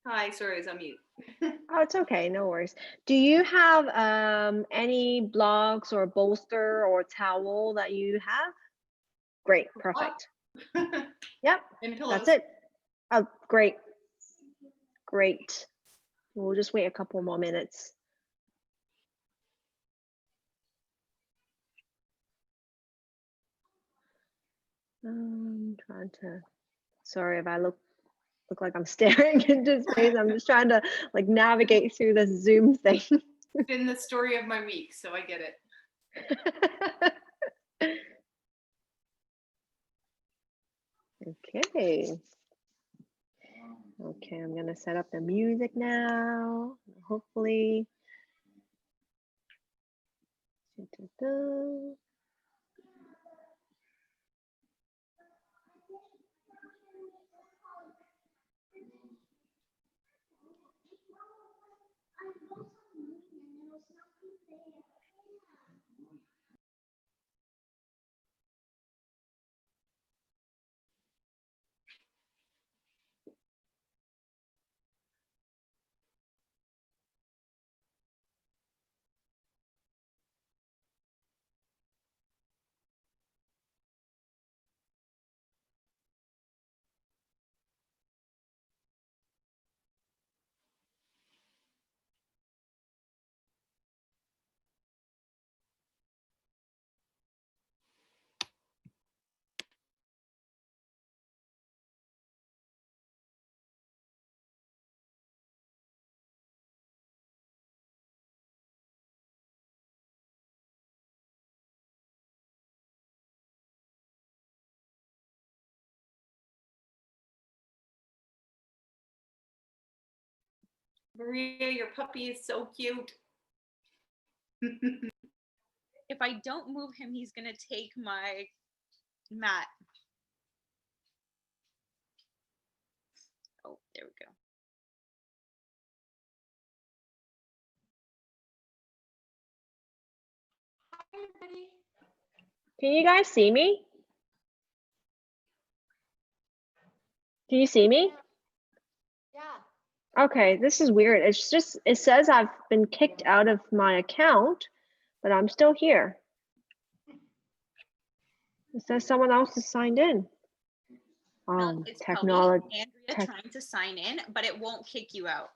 Hi, sorry, I was on mute. Oh, it's okay, no worries. Do you have any blocks or bolster or towel that you have? Great, perfect. Yep, And that's pillows. it. Oh, great, great. We'll just wait a couple more minutes. Trying to. Sorry if I look like I'm staring into space. I'm just trying to like navigate through this Zoom thing. Been the story of my week, so I get it. Okay. Okay, I'm gonna set up the music now. Hopefully. Da-da-da. Maria, your puppy is so cute. If I don't move him, he's gonna take my mat. Oh, there we go. Hi, everybody. Can you guys see me? Can you see me? Yeah. Okay, this is weird. It's just, it says I've been kicked out of my account, but I'm still here. It says someone else is signed in. No, it's Technology. probably Andrea trying to sign in, but it won't kick you out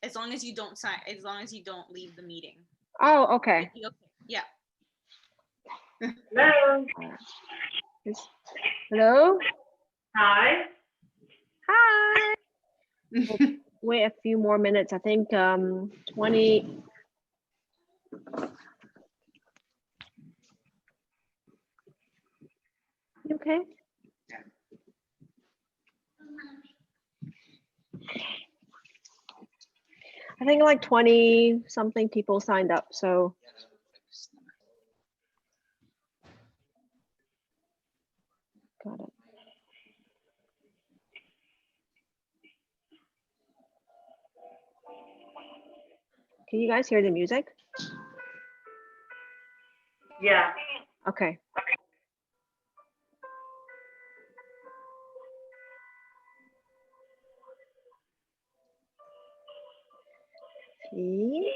as long as you don't sign. As long as you don't leave the meeting. Oh, okay. Yeah. Hello. Hello. Hi. Hi. We'll wait a few more minutes. I think 20. You okay? I think like 20 something people signed up, so. Got it. Can you guys hear the music? Yeah. Okay. See?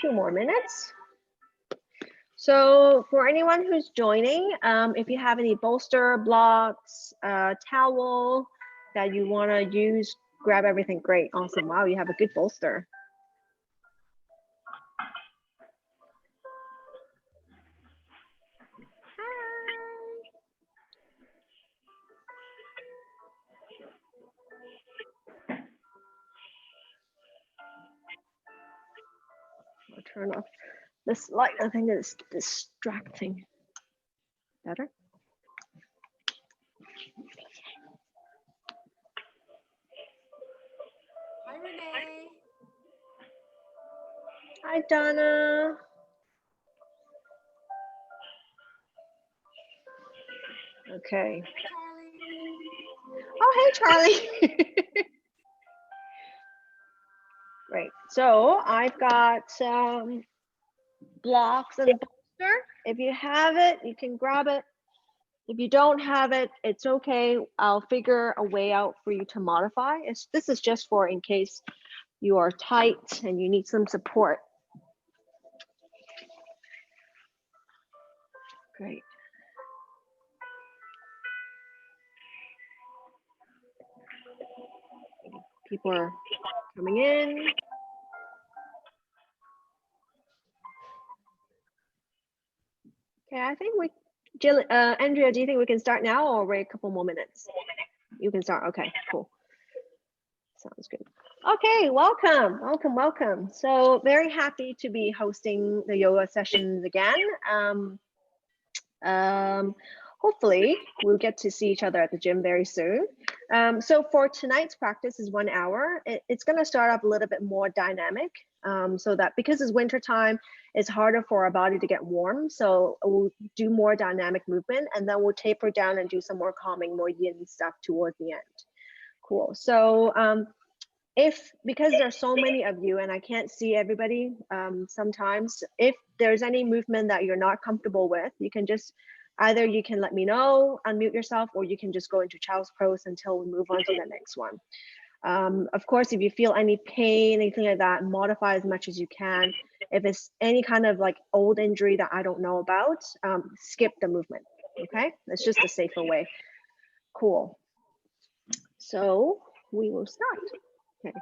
2 more minutes. So for anyone who's joining, if you have any bolster, blocks, towel that you want to use, grab everything. Great, awesome. Wow, you have a good bolster. I'll turn off this light. I think it's distracting. Better? Hi, Renee. Hi, Donna. Okay. Charlie. Oh, hey, Charlie. Great. So I've got blocks and bolster. If you have it, you can grab it. If you don't have it, it's okay. I'll figure a way out for you to modify. This is just for in case you are tight and you need some support. Great. People are coming in. Okay, I think Jill, Andrea, do you think we can start now or wait a couple more minutes? You can start. Okay, cool. Sounds good. Okay, welcome. So very happy to be hosting the yoga sessions again. Hopefully we'll get to see each other at the gym very soon. So for tonight's practice is 1 hour. It's going to start up a little bit more dynamic, so that because it's winter time, it's harder for our body to get warm. So we'll do more dynamic movement, and then we'll taper down and do some more calming, more yin stuff towards the end. Cool. So because there's so many of you and I can't see everybody, sometimes if there's any movement that you're not comfortable with, you can just either you can let me know, unmute yourself, or you can just go into child's pose until we move on to the next one. Of course, if you feel any pain, anything like that, modify as much as you can. If it's any kind of like old injury that I don't know about, skip the movement. Okay, it's just a safer way. Cool. So we will start. Okay,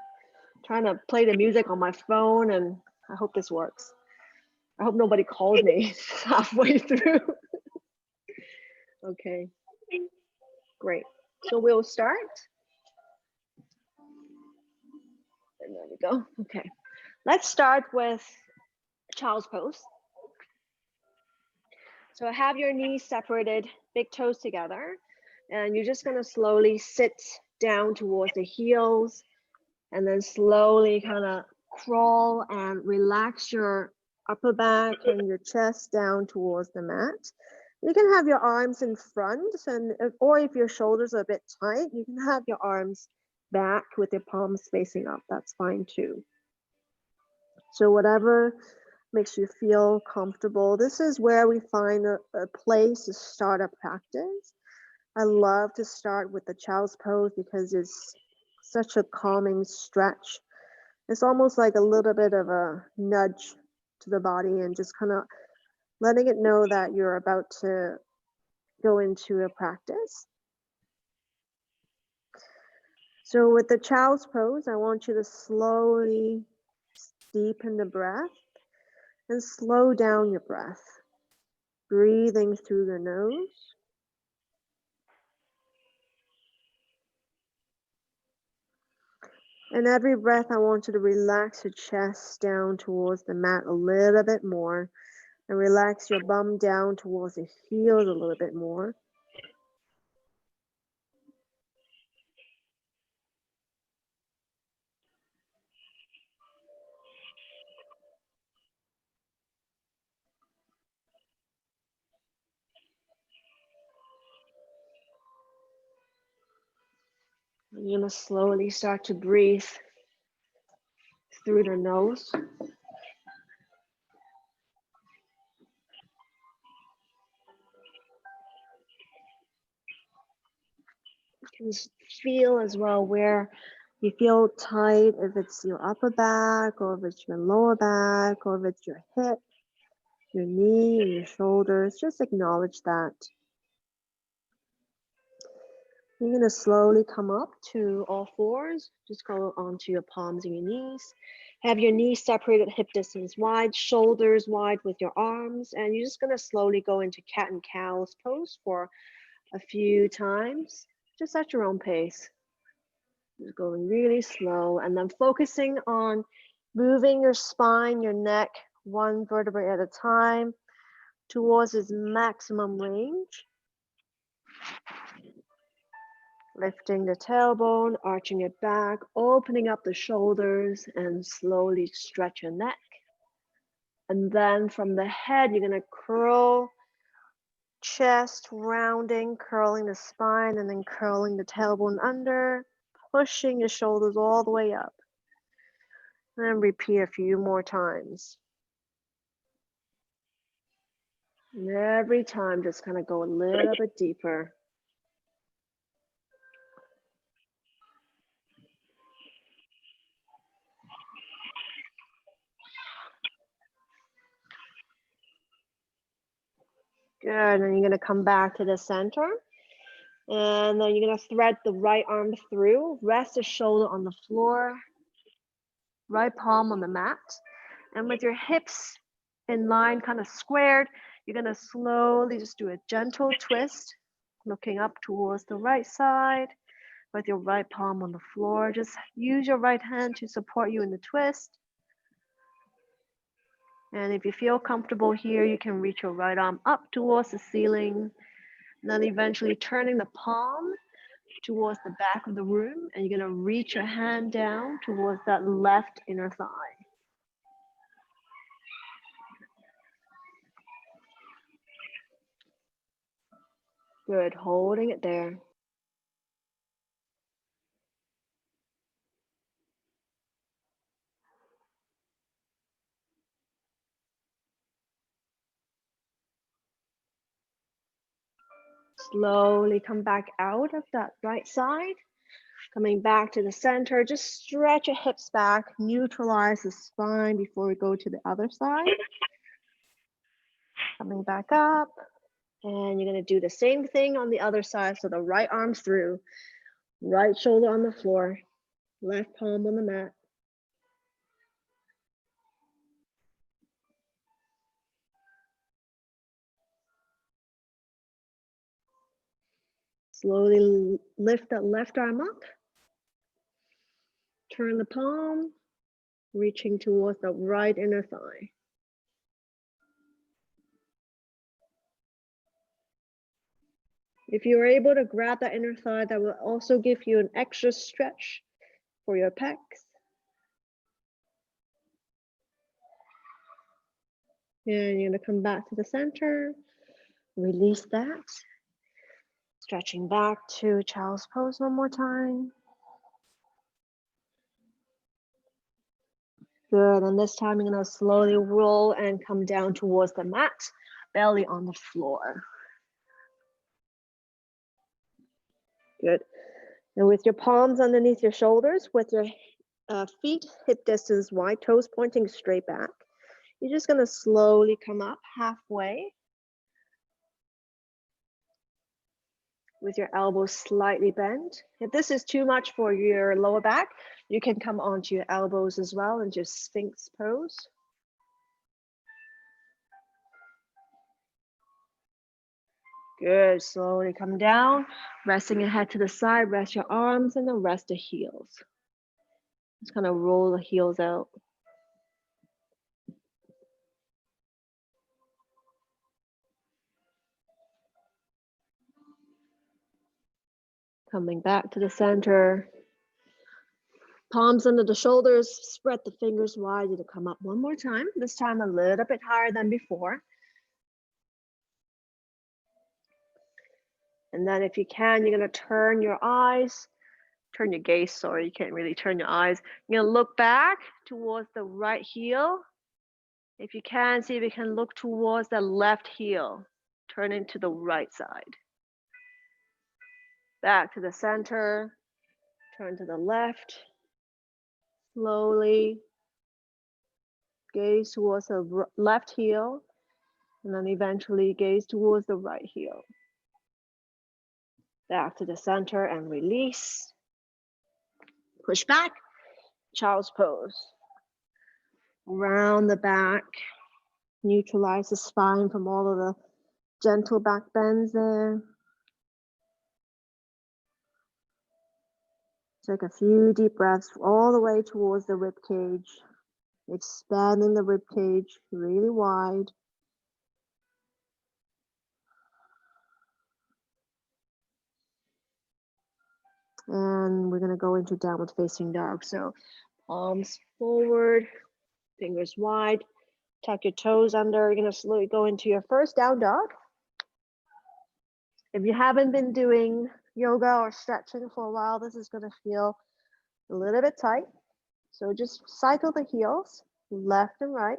trying to play the music on my phone, and I hope this works. I hope nobody calls me halfway through. Okay, great. So we'll start. And there we go. Okay, let's start with child's pose. So have your knees separated, big toes together, and you're just gonna slowly sit down towards the heels, and then slowly kind of crawl and relax your upper back and your chest down towards the mat. You can have your arms in front, or if your shoulders are a bit tight, you can have your arms back with your palms facing up. That's fine too. So whatever makes you feel comfortable. This is where we find a place to start a practice. I love to start with the child's pose because it's such a calming stretch. It's almost like a little bit of a nudge to the body and just kind of letting it know that you're about to go into a practice. So with the child's pose, I want you to slowly deepen the breath and slow down your breath, breathing through the nose. And every breath, I want you to relax your chest down towards the mat a little bit more, and relax your bum down towards the heels a little bit more. You're going to slowly start to breathe through the nose. You can feel as well where you feel tight, if it's your upper back, or if it's your lower back, or if it's your hip, your knee, or your shoulders. Just acknowledge that. You're going to slowly come up to all fours. Just go onto your palms and your knees. Have your knees separated hip distance wide, shoulders wide with your arms. And you're just going to slowly go into cat and cow's pose for a few times, just at your own pace. Just going really slow, and then focusing on moving your spine, your neck, one vertebrae at a time towards its maximum range. Lifting the tailbone, arching it back, opening up the shoulders, and slowly stretch your neck. And then from the head, you're going to curl, chest rounding, curling the spine, and then curling the tailbone under, pushing your shoulders all the way up. And repeat a few more times. And every time, just kind of go a little bit deeper. Good, and then you're gonna come back to the center. And then you're gonna thread the right arm through, rest the shoulder on the floor, right palm on the mat. And with your hips in line, kind of squared, you're gonna slowly just do a gentle twist, looking up towards the right side with your right palm on the floor. Just use your right hand to support you in the twist. And if you feel comfortable here, you can reach your right arm up towards the ceiling, and then eventually turning the palm towards the back of the room, and you're gonna reach your hand down towards that left inner thigh. Good, holding it there. Slowly come back out of that right side. Coming back to the center, just stretch your hips back, neutralize the spine before we go to the other side. Coming back up, and you're gonna do the same thing on the other side. So the right arm's through, right shoulder on the floor, left palm on the mat. Slowly lift that left arm up. Turn the palm, reaching towards the right inner thigh. If you are able to grab that inner thigh, that will also give you an extra stretch for your pecs. And you're gonna come back to the center, release that. Stretching back to child's pose one more time. Good, and this time you're gonna slowly roll and come down towards the mat, belly on the floor. Good. And with your palms underneath your shoulders, with your feet hip distance wide, toes pointing straight back, you're just gonna slowly come up halfway with your elbows slightly bent. If this is too much for your lower back, you can come onto your elbows as well and just Sphinx pose. Good, slowly come down, resting your head to the side, rest your arms and then rest the heels. Just kind of roll the heels out. Coming back to the center. Palms under the shoulders, spread the fingers wide. You to come up one more time, this time a little bit higher than before. And then if you can, you're gonna turn your gaze, sorry, you can't really turn your eyes. You're gonna look back towards the right heel. If you can, see if you can look towards the left heel, turning to the right side. Back to the center, turn to the left. Slowly gaze towards the left heel, and then eventually gaze towards the right heel. Back to the center and release. Push back, child's pose. Round the back, neutralize the spine from all of the gentle back bends there. Take a few deep breaths all the way towards the rib cage, expanding the rib cage really wide. And we're gonna go into downward facing dog. So palms forward, fingers wide, tuck your toes under. You're gonna slowly go into your first down dog. If you haven't been doing yoga or stretching for a while, this is gonna feel a little bit tight. So just cycle the heels, left and right,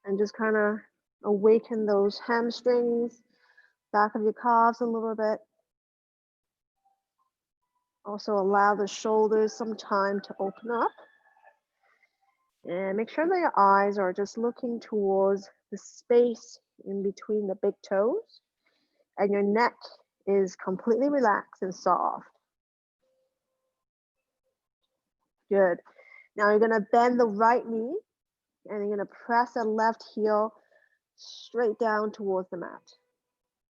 and just kind of awaken those hamstrings, back of your calves a little bit. Also allow the shoulders some time to open up. And make sure that your eyes are just looking towards the space in between the big toes. And your neck is completely relaxed and soft. Good. Now you're gonna bend the right knee and you're gonna press the left heel straight down towards the mat.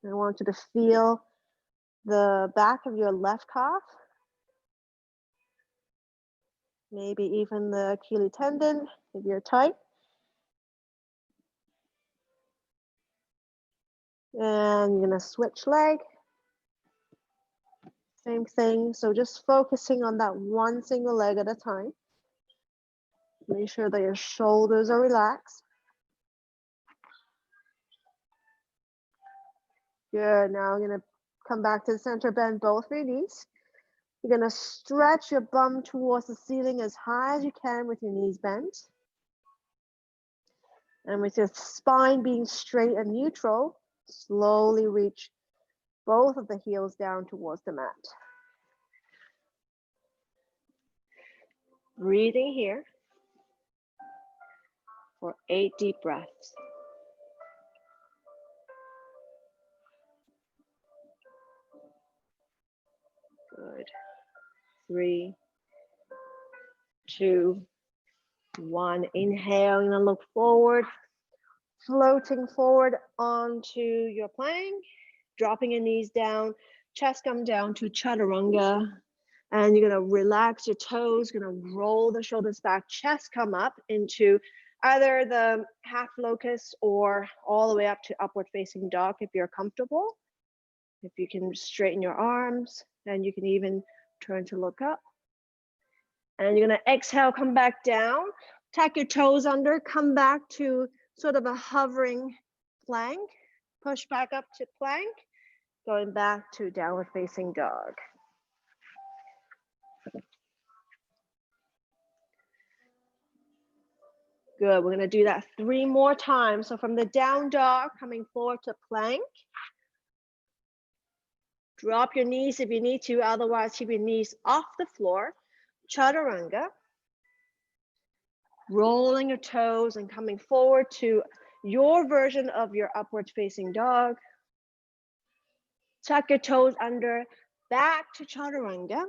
And I want you to feel the back of your left calf, maybe even the Achilles tendon if you're tight. And you're gonna switch leg. Same thing, so just focusing on that one single leg at a time. Make sure that your shoulders are relaxed. Good, now you're gonna come back to the center, bend both your knees. You're gonna stretch your bum towards the ceiling as high as you can with your knees bent. And with your spine being straight and neutral, slowly reach both of the heels down towards the mat. Breathing here for 8 deep breaths. Good. 3, 2, 1. Inhale, you're gonna look forward, floating forward onto your plank, dropping your knees down, chest come down to Chaturanga. And you're gonna relax your toes, gonna roll the shoulders back, chest come up into either the half locust or all the way up to upward facing dog if you're comfortable. If you can straighten your arms, then you can even turn to look up. And you're gonna exhale, come back down, tuck your toes under, come back to sort of a hovering plank, push back up to plank, going back to downward facing dog. Good, we're gonna do that 3 more times. So from the down dog, coming forward to plank. Drop your knees if you need to, otherwise keep your knees off the floor. Chaturanga. Rolling your toes and coming forward to your version of your upward facing dog. Tuck your toes under, back to Chaturanga.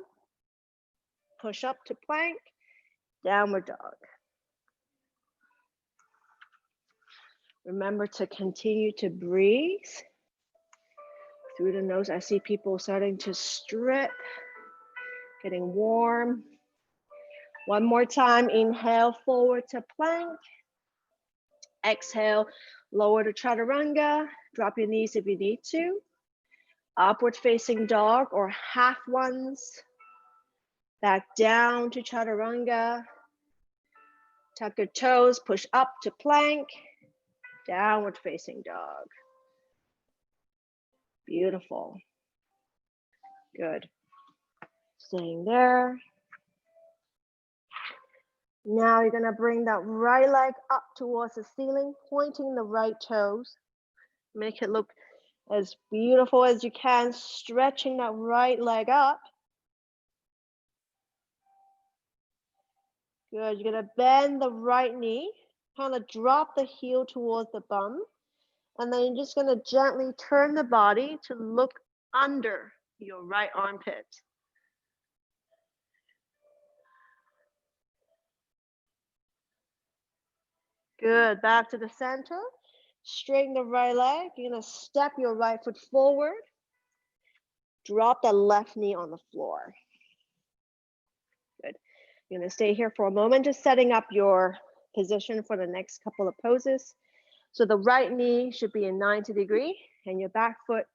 Push up to plank, downward dog. Remember to continue to breathe through the nose. I see people starting to strip, getting warm. One more time, inhale forward to plank. Exhale, lower to Chaturanga. Drop your knees if you need to. Upward facing dog or half ones. Back down to Chaturanga. Tuck your toes, push up to plank. Downward facing dog. Beautiful. Good. Staying there. Now you're gonna bring that right leg up towards the ceiling, pointing the right toes. Make it look as beautiful as you can, stretching that right leg up. Good, you're gonna bend the right knee, kind of drop the heel towards the bum, and then you're just gonna gently turn the body to look under your right armpit. Good, back to the center. Straighten the right leg. You're gonna step your right foot forward. Drop the left knee on the floor. Good. You're gonna stay here for a moment, just setting up your position for the next couple of poses. So the right knee should be in 90 degree and your back foot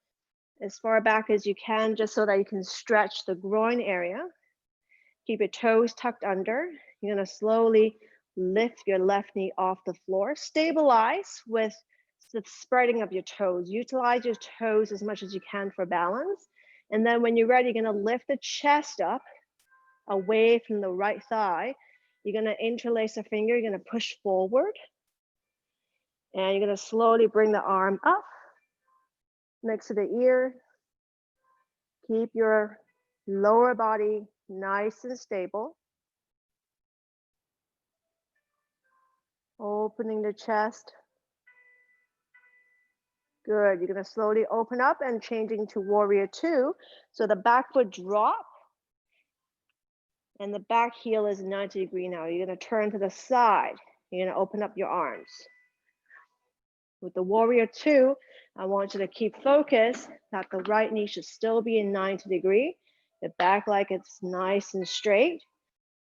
as far back as you can, just so that you can stretch the groin area. Keep your toes tucked under. You're gonna slowly lift your left knee off the floor. Stabilize with the spreading of your toes. Utilize your toes as much as you can for balance. And then when you're ready, you're gonna lift the chest up away from the right thigh. You're gonna interlace a finger, you're gonna push forward. And you're gonna slowly bring the arm up next to the ear. Keep your lower body nice and stable. Opening the chest. Good, you're gonna slowly open up and changing to warrior two. So the back foot drop and the back heel is 90 degree now. You're gonna turn to the side. You're gonna open up your arms. With the warrior two, I want you to keep focus that the right knee should still be in 90 degree. The back leg is nice and straight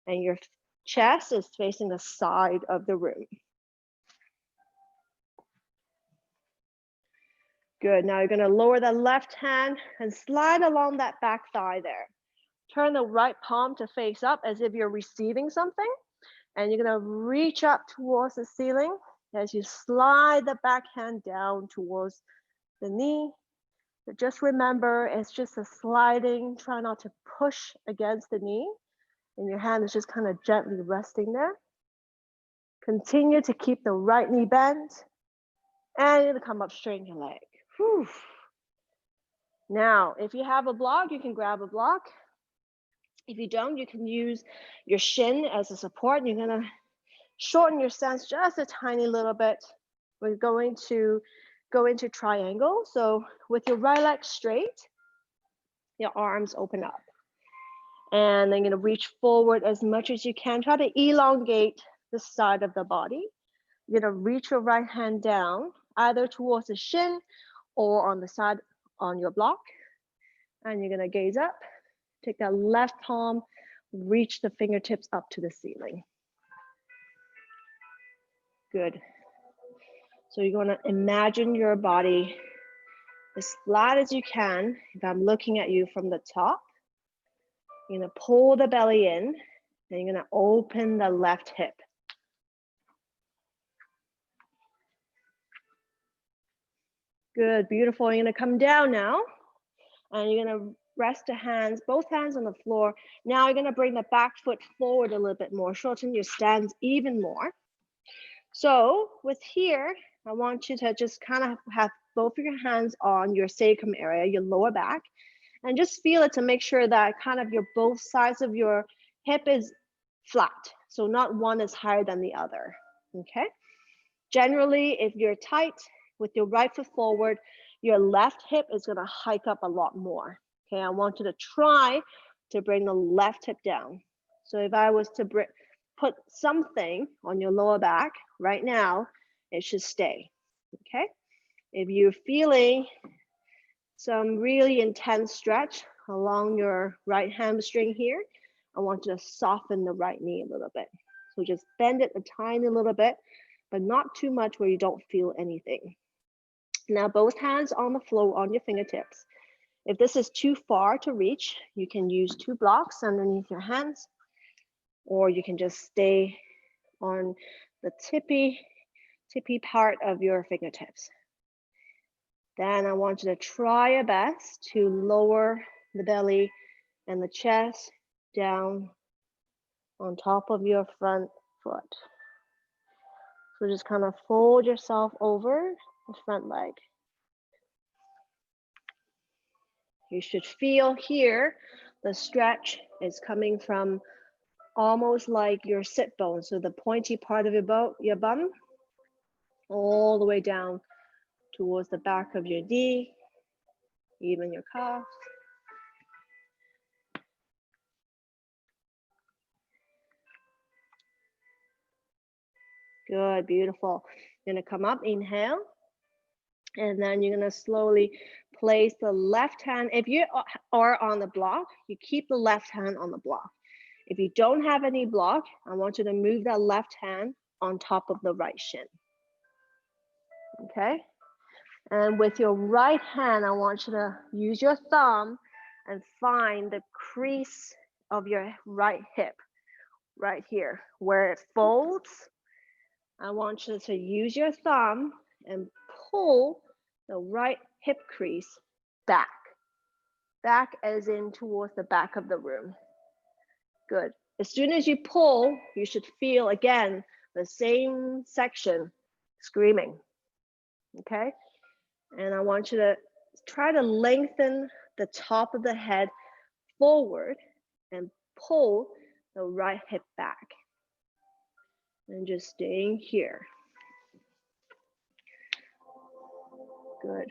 and your chest is facing the side of the room. Good, now you're gonna lower the left hand and slide along that back thigh there. Turn the right palm to face up as if you're receiving something. And you're gonna reach up towards the ceiling as you slide the back hand down towards the knee. But just remember, it's just a sliding, try not to push against the knee. And your hand is just kind of gently resting there. Continue to keep the right knee bent. And you're gonna come up, straighten your leg. Whew. Now, if you have a block, you can grab a block. If you don't, you can use your shin as a support. You're gonna shorten your stance just a tiny little bit. We're going to go into triangle. So with your right leg straight, your arms open up. And then you're gonna reach forward as much as you can. Try to elongate the side of the body. You're gonna reach your right hand down, either towards the shin or on the side on your block. And you're gonna gaze up. Take that left palm, reach the fingertips up to the ceiling. Good. So you're gonna imagine your body as flat as you can. If I'm looking at you from the top, you're gonna pull the belly in, and you're gonna open the left hip. Good, beautiful. You're gonna come down now, and you're gonna rest the hands, both hands on the floor. Now you're gonna bring the back foot forward a little bit more, shorten your stance even more. So with here, I want you to just kind of have both of your hands on your sacrum area, your lower back, and just feel it to make sure that kind of your both sides of your hip is flat. So not one is higher than the other, okay? Generally, if you're tight with your right foot forward, your left hip is gonna hike up a lot more. Okay, I want you to try to bring the left hip down. So if I was to put something on your lower back right now, it should stay, okay? If you're feeling some really intense stretch along your right hamstring here, I want you to soften the right knee a little bit. So just bend it a tiny little bit, but not too much where you don't feel anything. Now both hands on the floor on your fingertips. If this is too far to reach, you can use two blocks underneath your hands, or you can just stay on the tippy part of your fingertips. Then I want you to try your best to lower the belly and the chest down on top of your front foot. So just kind of fold yourself over the front leg. You should feel here, the stretch is coming from almost like your sit bone. So the pointy part of your bum, all the way down towards the back of your knee, even your calf. Good, beautiful. You're gonna come up, inhale. And then you're gonna slowly place the left hand. If you are on the block, you keep the left hand on the block. If you don't have any block, I want you to move that left hand on top of the right shin. Okay? And with your right hand, I want you to use your thumb and find the crease of your right hip, right here, where it folds. I want you to use your thumb and pull the right hip crease back. Back as in towards the back of the room. Good. As soon as you pull, you should feel again the same section screaming. okay? And I want you to try to lengthen the top of the head forward and pull the right hip back. And just staying here. Good.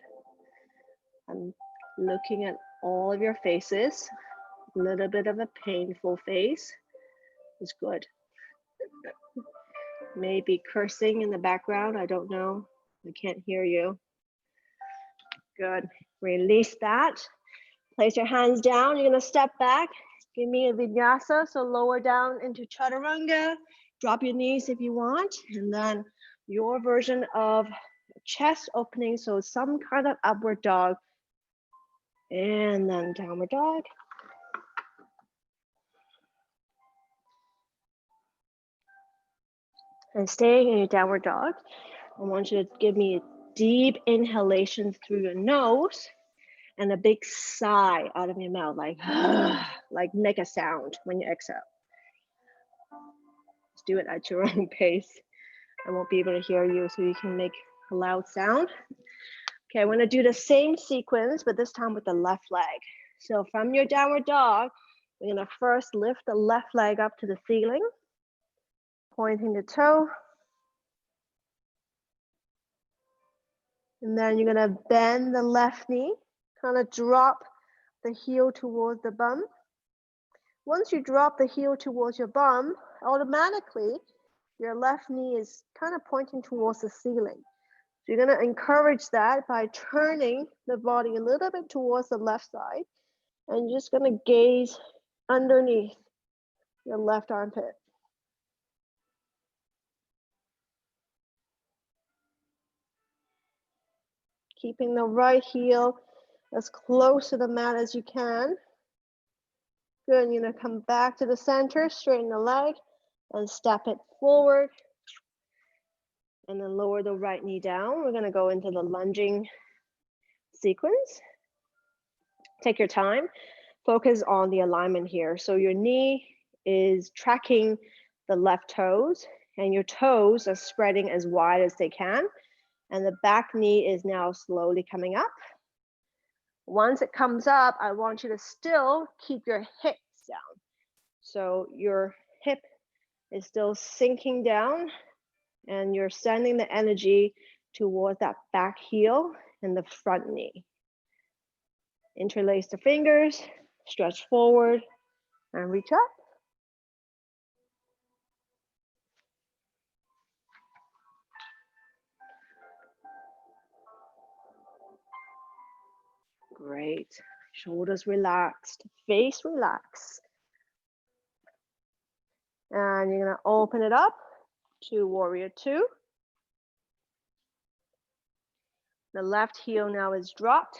I'm looking at all of your faces. A little bit of a painful face is good. Maybe cursing in the background, I don't know. I can't hear you. Good. Release that. Place your hands down. You're gonna step back. Give me a vinyasa, so lower down into Chaturanga. Drop your knees if you want. And then your version of chest opening, so some kind of upward dog. And then downward dog. And staying in your downward dog, I want you to give me a deep inhalation through your nose and a big sigh out of your mouth, like make a sound when you exhale. Just do it at your own pace. I won't be able to hear you, so you can make a loud sound. Okay, I'm gonna do the same sequence, but this time with the left leg. So from your downward dog, we're gonna first lift the left leg up to the ceiling, pointing the toe. And then you're gonna bend the left knee, kind of drop the heel towards the bum. Once you drop the heel towards your bum, automatically your left knee is kind of pointing towards the ceiling. So you're gonna encourage that by turning the body a little bit towards the left side, and you're just gonna gaze underneath your left armpit. Keeping the right heel as close to the mat as you can. Good, you're gonna come back to the center, straighten the leg, and step it forward. And then lower the right knee down. We're gonna go into the lunging sequence. Take your time, focus on the alignment here. So your knee is tracking the left toes, and your toes are spreading as wide as they can. And the back knee is now slowly coming up. Once it comes up, I want you to still keep your hips down. So your hip is still sinking down, and you're sending the energy towards that back heel and the front knee. Interlace the fingers, stretch forward, and reach up. Great. Shoulders relaxed, face relaxed. And you're gonna open it up to warrior two. The left heel now is dropped,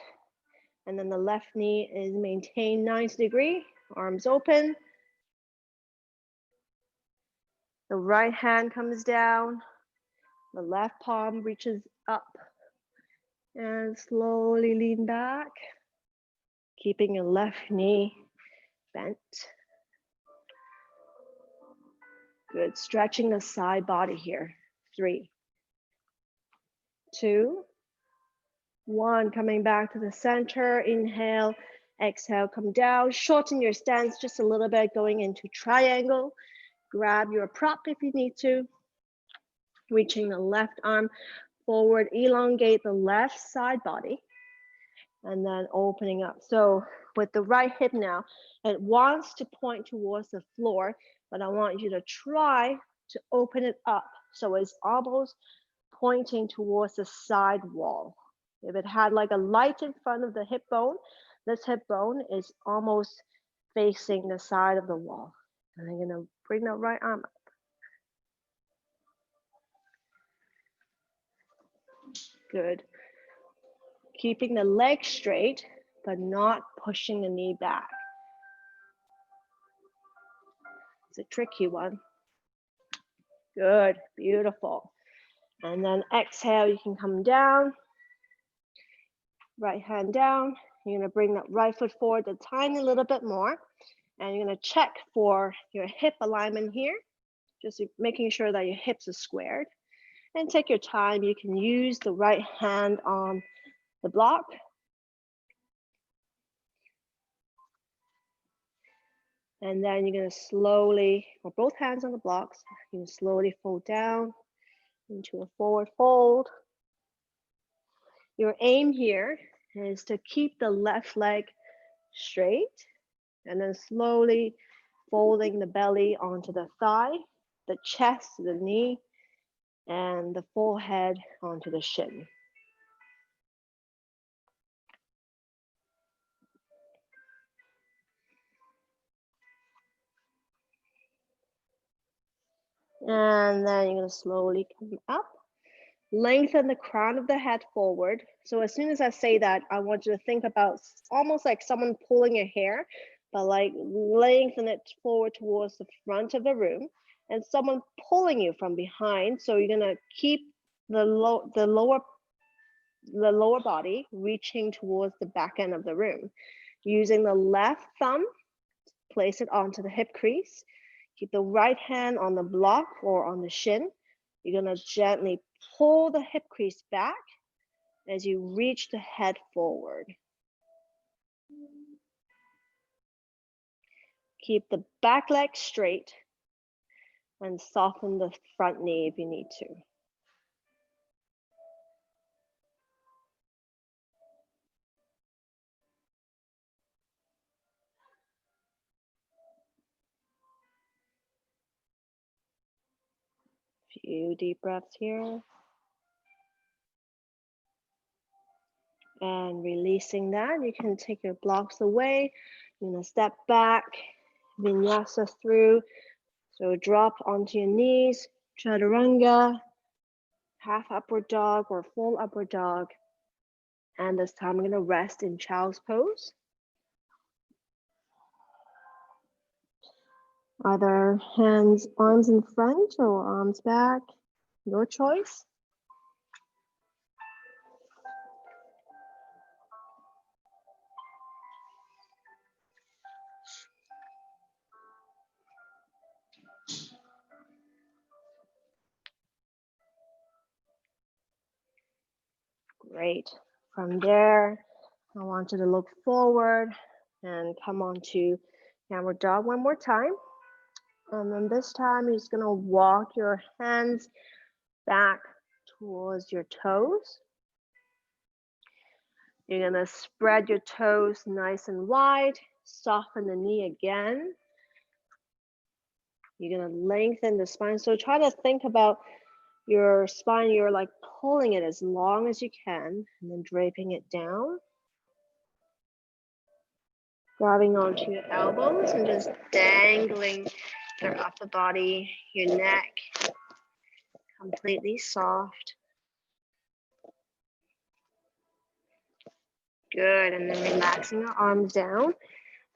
and then the left knee is maintained 90 degrees, arms open. The right hand comes down, the left palm reaches up, and slowly lean back, keeping your left knee bent. Good, stretching the side body here. 3, 2, 1, coming back to the center, inhale, exhale, come down, shorten your stance just a little bit, going into triangle. Grab your prop if you need to, reaching the left arm forward, elongate the left side body, and then opening up. So with the right hip now, it wants to point towards the floor, but I want you to try to open it up so it's almost pointing towards the side wall. If it had like a light in front of the hip bone, this hip bone is almost facing the side of the wall. And I'm gonna bring that right arm up. Good. Keeping the leg straight, but not pushing the knee back. It's a tricky one. Good, beautiful. And then exhale, you can come down. Right hand down. You're gonna bring that right foot forward a tiny little bit more. And you're gonna check for your hip alignment here. Just making sure that your hips are squared. And take your time. You can use the right hand on the block. And then you're going to slowly, or both hands on the blocks, you can slowly fold down into a forward fold. Your aim here is to keep the left leg straight and then slowly folding the belly onto the thigh, the chest, the knee, and the forehead onto the shin. And then you're going to slowly come up. Lengthen the crown of the head forward. So as soon as I say that, I want you to think about almost like someone pulling your hair, but like lengthen it forward towards the front of the room, and someone pulling you from behind. So you're gonna keep the lower body reaching towards the back end of the room. Using the left thumb, place it onto the hip crease. Keep the right hand on the block or on the shin. You're gonna gently pull the hip crease back as you reach the head forward. Keep the back leg straight and soften the front knee if you need to. Few deep breaths here. And releasing that, you can take your blocks away. You're gonna step back, vinyasa through. So drop onto your knees, chaturanga, half upward dog or full upward dog. And this time I'm gonna rest in child's pose. Either hands, arms in front or arms back, your choice. Great. From there, I want you to look forward and come on to downward dog one more time. And then this time, you're just gonna walk your hands back towards your toes. You're gonna spread your toes nice and wide, soften the knee again. You're gonna lengthen the spine. So try to think about your spine, you're like pulling it as long as you can and then draping it down. Grabbing onto your elbows and just dangling their upper body, your neck, completely soft. Good, and then relaxing your arms down.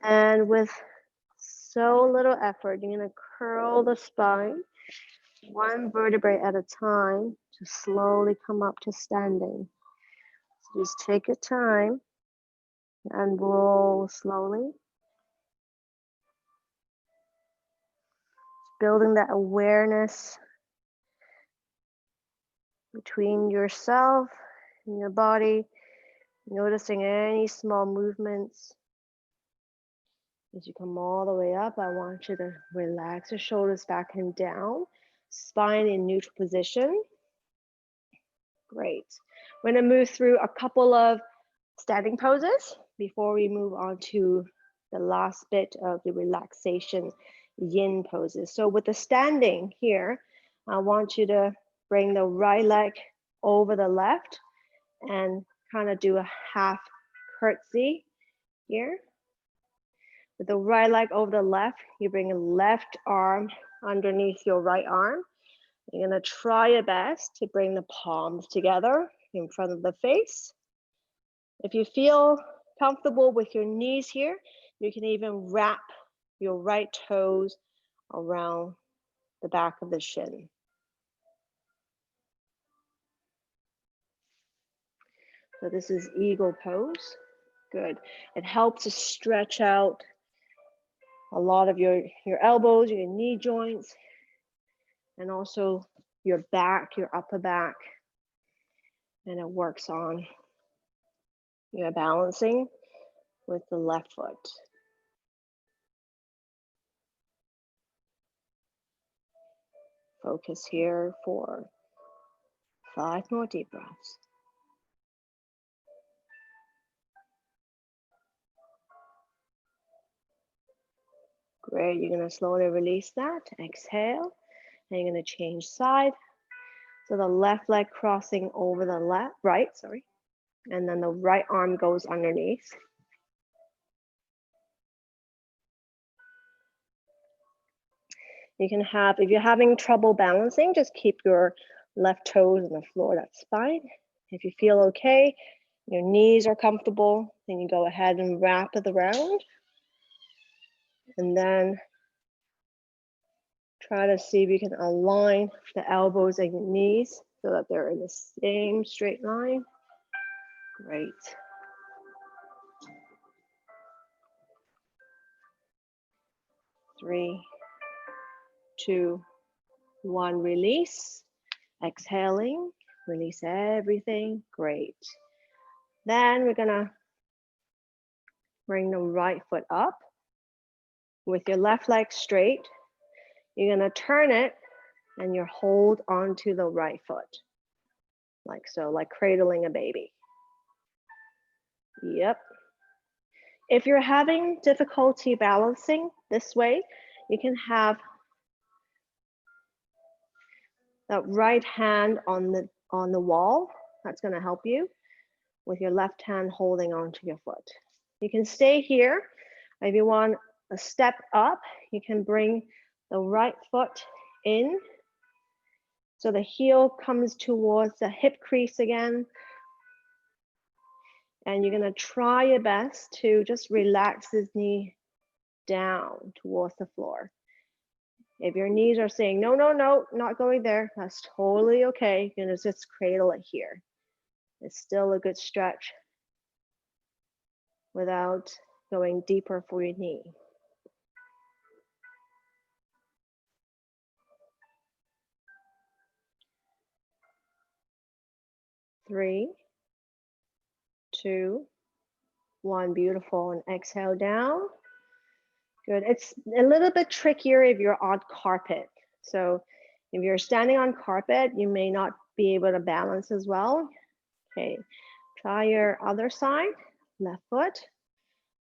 And with so little effort, you're gonna curl the spine, one vertebrae at a time, to slowly come up to standing. So just take your time and roll slowly. Building that awareness between yourself and your body, noticing any small movements. As you come all the way up, I want you to relax your shoulders back and down, spine in neutral position. Great. We're going to move through a couple of standing poses before we move on to the last bit of the relaxation yin poses. So with the standing here, I want you to bring the right leg over the left and kind of do a half curtsy here. With the right leg over the left, you bring a left arm underneath your right arm. You're gonna try your best to bring the palms together in front of the face. If you feel comfortable with your knees here, you can even wrap your right toes around the back of the shin. So this is eagle pose. Good. It helps to stretch out a lot of your elbows, your knee joints, and also your back, your upper back. And it works on your balancing with the left foot. Focus here for 5 more deep breaths. Great, you're gonna slowly release that. Exhale, and you're gonna change side. So the left leg crossing over the right, and then the right arm goes underneath. You can have, if you're having trouble balancing, just keep your left toes on the floor, that's fine. If you feel okay, your knees are comfortable, then you go ahead and wrap it around. And then try to see if you can align the elbows and your knees so that they're in the same straight line. Great. Three, 2, 1, release. Exhaling, release everything. Great. Then we're gonna bring the right foot up with your left leg straight. You're gonna turn it and you hold onto the right foot. Like so, like cradling a baby. Yep. If you're having difficulty balancing this way, you can have that right hand on the wall. That's gonna help you with your left hand holding onto your foot. You can stay here. If you want a step up, you can bring the right foot in. So the heel comes towards the hip crease again. And you're gonna try your best to just relax this knee down towards the floor. If your knees are saying, no, no, no, not going there, that's totally okay. You're gonna just cradle it here. It's still a good stretch without going deeper for your knee. Three, 2, 1, beautiful, and exhale down. Good, it's a little bit trickier if you're on carpet. So if you're standing on carpet, you may not be able to balance as well. Okay, try your other side, left foot,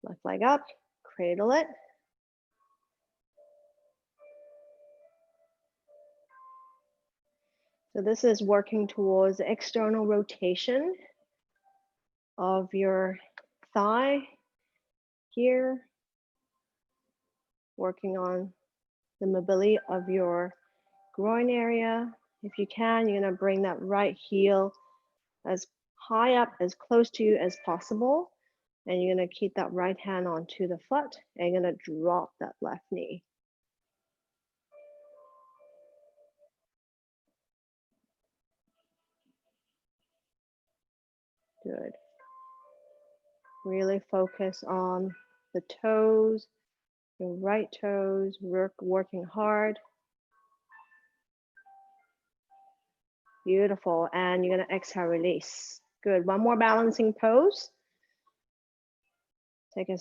left leg up, cradle it. So this is working towards the external rotation of your thigh here, working on the mobility of your groin area. If you can, you're gonna bring that right heel as high up, as close to you as possible. And you're gonna keep that right hand onto the foot and you're gonna drop that left knee. Good. Really focus on the toes, your right toes, working hard. Beautiful, and you're gonna exhale, release. Good, one more balancing pose. Take a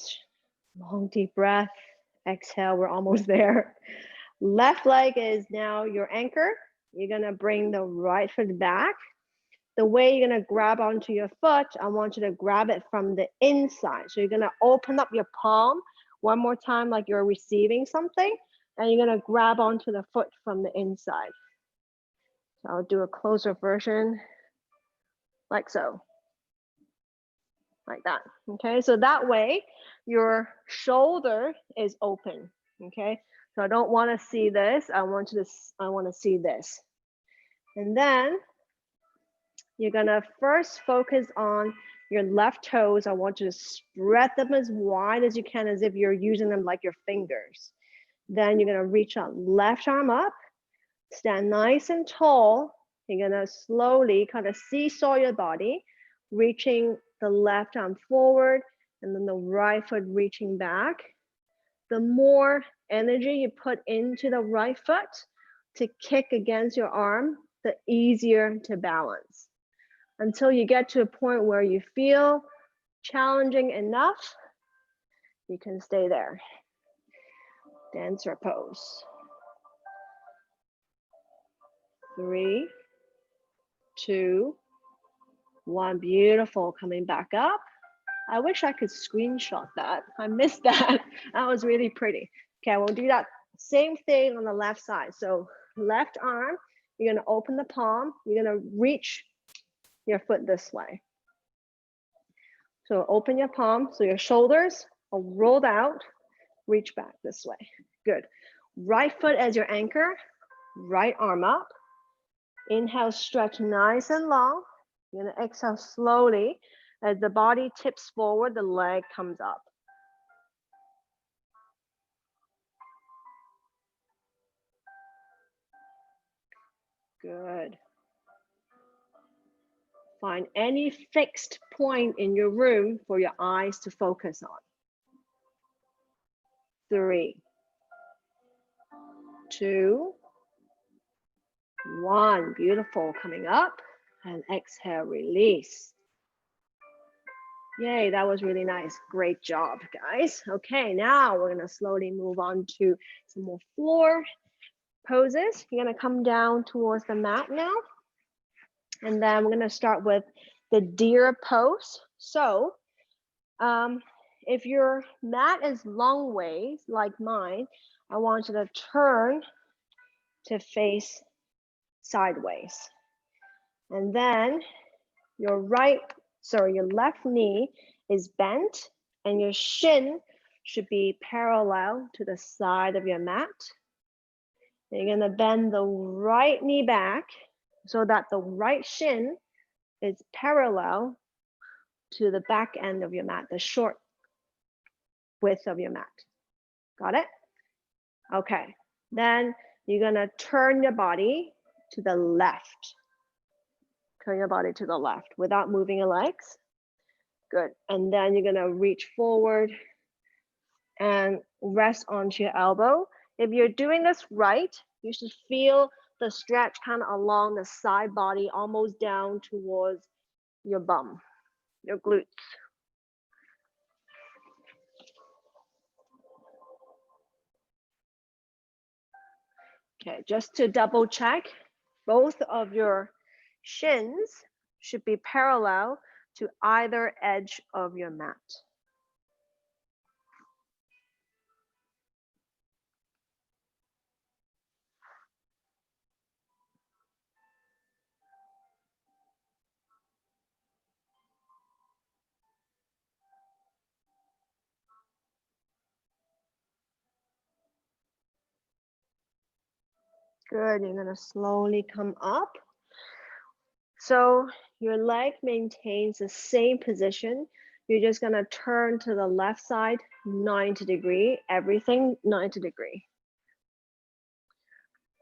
long deep breath, exhale, we're almost there. Left leg is now your anchor. You're gonna bring the right foot back. The way you're gonna grab onto your foot, I want you to grab it from the inside. So you're gonna open up your palm one more time like you're receiving something, and you're gonna grab onto the foot from the inside. So I'll do a closer version, like so. Like that, okay? So that way, your shoulder is open, okay? So I don't wanna see this, I wanna see this. And then, you're gonna first focus on your left toes. I want you to spread them as wide as you can, as if you're using them like your fingers. Then you're gonna reach out left arm up, stand nice and tall. You're gonna slowly kind of seesaw your body, reaching the left arm forward and then the right foot reaching back. The more energy you put into the right foot to kick against your arm, the easier to balance. Until you get to a point where you feel challenging enough, you can stay there. Dancer pose. 3, 2, 1. Beautiful. Coming back up. I wish I could screenshot that. I missed that. That was really pretty. Okay, we'll do that same thing on the left side. So left arm, you're gonna open the palm. You're gonna reach your foot this way. So open your palm, so your shoulders are rolled out, reach back this way. Good. Right foot as your anchor, right arm up. Inhale, stretch nice and long. You're gonna exhale slowly. As the body tips forward, the leg comes up. Good. Find any fixed point in your room for your eyes to focus on. 3, 2, 1. Beautiful. Coming up and exhale, release. Yay, that was really nice. Great job, guys. Okay, now we're gonna slowly move on to some more floor poses. You're gonna come down towards the mat now. And then we're gonna start with the deer pose. So if your mat is long ways like mine, I want you to turn to face sideways. And then your left knee is bent and your shin should be parallel to the side of your mat. And you're gonna bend the right knee back so that the right shin is parallel to the back end of your mat, the short width of your mat. Got it? Okay, then you're gonna turn your body to the left. Turn your body to the left without moving your legs. Good, and then you're gonna reach forward and rest onto your elbow. If you're doing this right, you should feel the stretch kind of along the side body, almost down towards your bum, your glutes. Okay, just to double check, both of your shins should be parallel to either edge of your mat. Good, you're gonna slowly come up. So your leg maintains the same position. You're just gonna turn to the left side, 90 degree, everything 90 degree.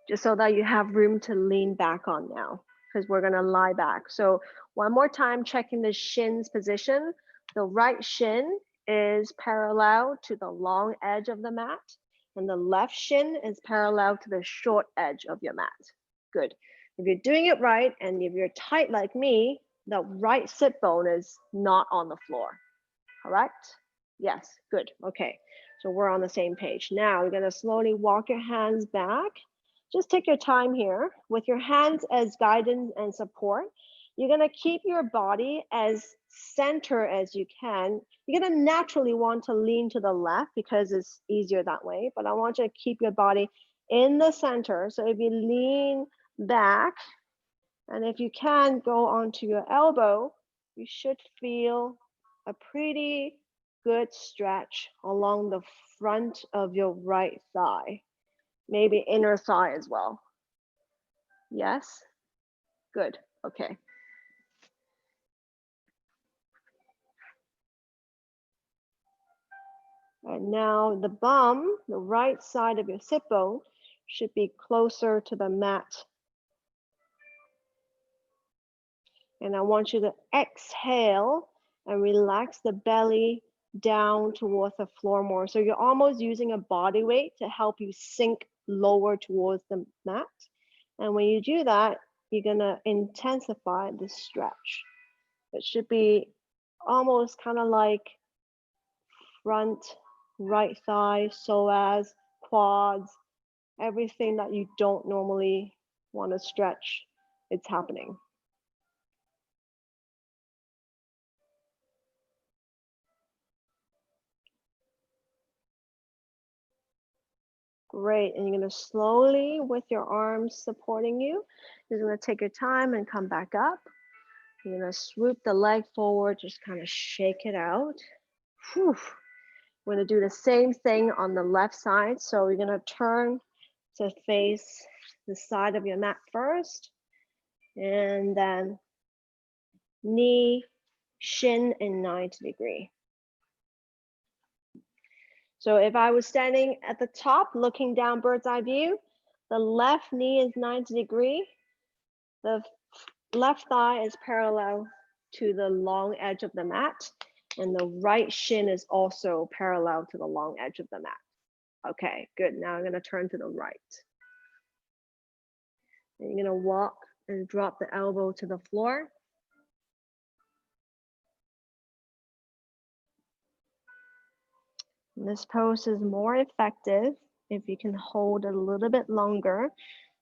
Just so that you have room to lean back on now, because we're gonna lie back. So one more time, checking the shins position. The right shin is parallel to the long edge of the mat, and the left shin is parallel to the short edge of your mat. Good. If you're doing it right, and if you're tight like me, the right sit bone is not on the floor, correct? Yes, good, okay. So we're on the same page. Now you're gonna slowly walk your hands back. Just take your time here. With your hands as guidance and support, you're gonna keep your body as center as you can. You're gonna naturally want to lean to the left because it's easier that way, but I want you to keep your body in the center. So if you lean back, and if you can go onto your elbow, you should feel a pretty good stretch along the front of your right thigh, maybe inner thigh as well. Yes? Good, okay. And now the bum, the right side of your sit bone, should be closer to the mat. And I want you to exhale and relax the belly down towards the floor more. So you're almost using a body weight to help you sink lower towards the mat. And when you do that, you're gonna intensify the stretch. It should be almost kind of like front, right thigh, psoas, quads, everything that you don't normally want to stretch, it's happening. Great, and you're gonna slowly, with your arms supporting you, you're gonna take your time and come back up. You're gonna swoop the leg forward, just kind of shake it out. Whew. We're gonna do the same thing on the left side. So you're gonna turn to face the side of your mat first, and then knee, shin in 90 degree. So if I was standing at the top, looking down bird's eye view, the left knee is 90 degree. The left thigh is parallel to the long edge of the mat, and the right shin is also parallel to the long edge of the mat. Okay, good. Now I'm gonna turn to the right. And you're gonna walk and drop the elbow to the floor. And this pose is more effective if you can hold it a little bit longer,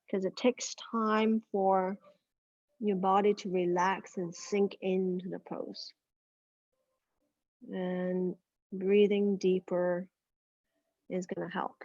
because it takes time for your body to relax and sink into the pose. And breathing deeper is going to help.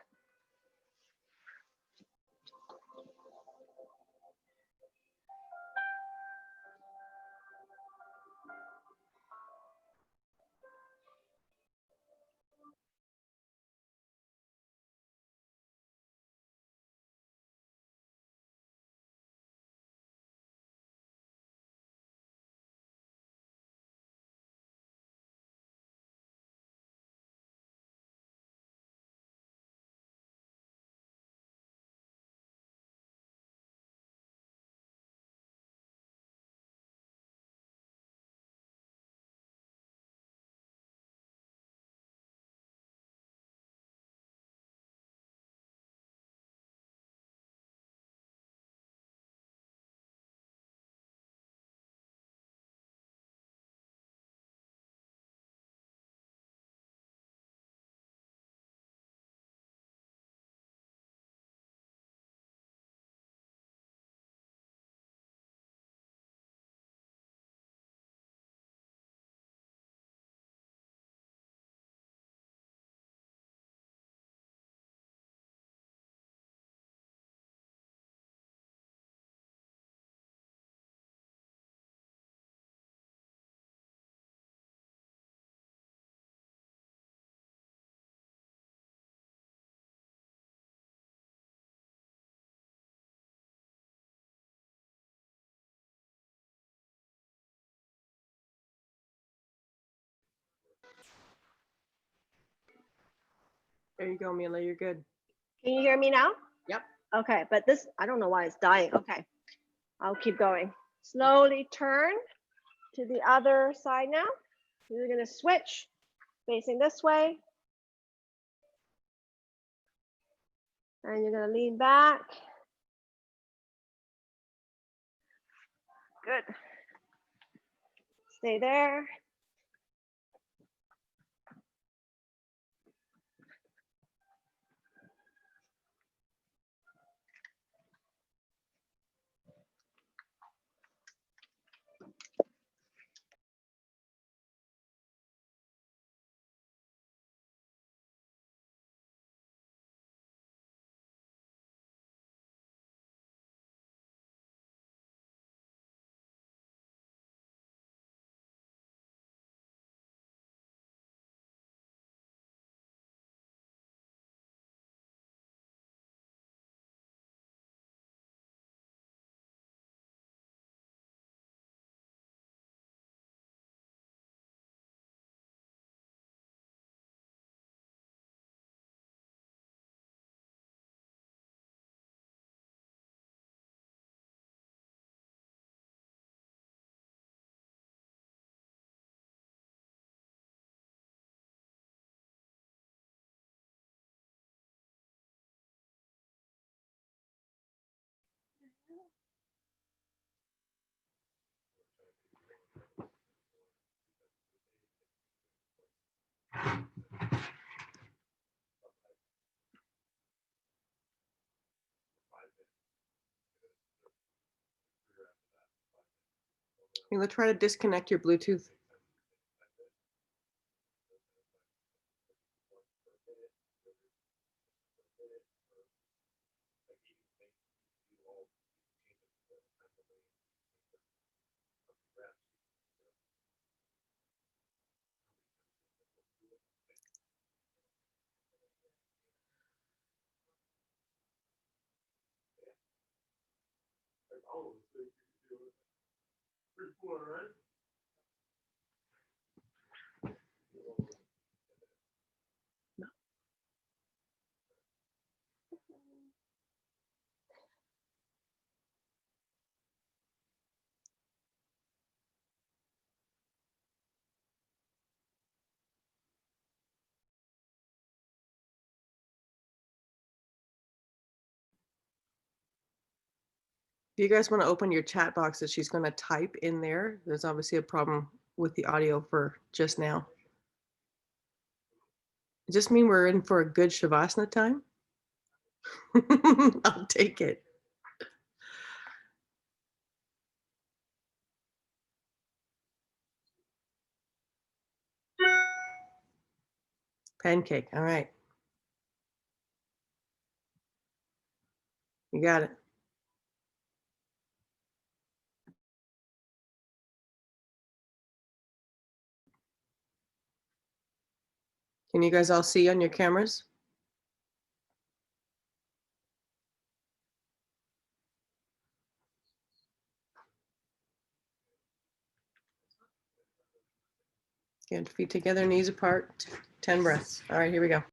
There you go, Milla. You're good. Can you hear me now? Yep. Okay, but this, I don't know why it's dying. Okay, I'll keep going. Slowly turn to the other side now. You're going to switch, facing this way. And you're going to lean back. Good. Stay there. Milla, try to disconnect your Bluetooth. If you guys want to open your chat box that she's going to type in there, there's obviously a problem with the audio for just now. Does this mean we're in for a good Shavasana time? I'll take it. Pancake. All right. You got it. Can you guys all see on your cameras? Good. Feet together, knees apart, 10 breaths. All right, here we go.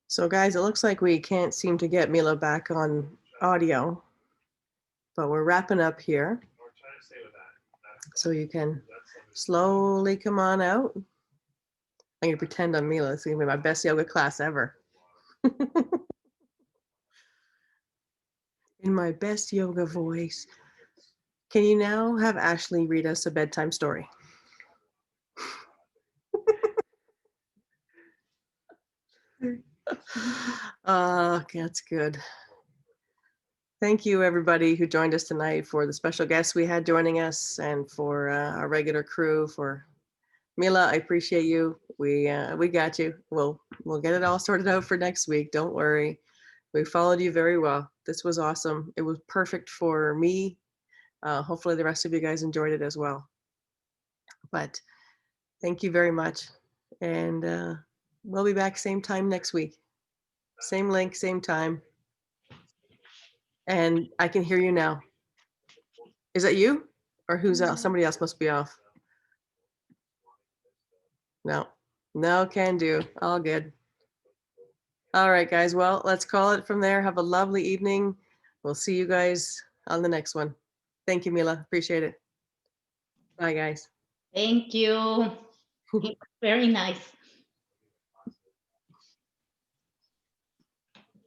So guys, it looks like we can't seem to get Milla back on audio, but we're wrapping up here. So you can slowly come on out. I'm gonna pretend I'm Milla. It's gonna be my best yoga class ever. In my best yoga voice. Can you now have Ashley read us a bedtime story? Okay, that's good. Thank you, everybody who joined us tonight, for the special guests we had joining us, and for our regular crew. For Milla, I appreciate you. We got you. We'll get it all sorted out for next week. Don't worry. We followed you very well. This was awesome. It was perfect for me. Hopefully the rest of you guys enjoyed it as well. But thank you very much. And we'll be back same time next week. Same link, same time. And I can hear you now. Is that you? Or who's else? Somebody else must be off. No, can do. All good. All right, guys. Well, let's call it from there. Have a lovely evening. We'll see you guys on the next one. Thank you, Milla. Appreciate it. Bye, guys. Thank you. Very nice.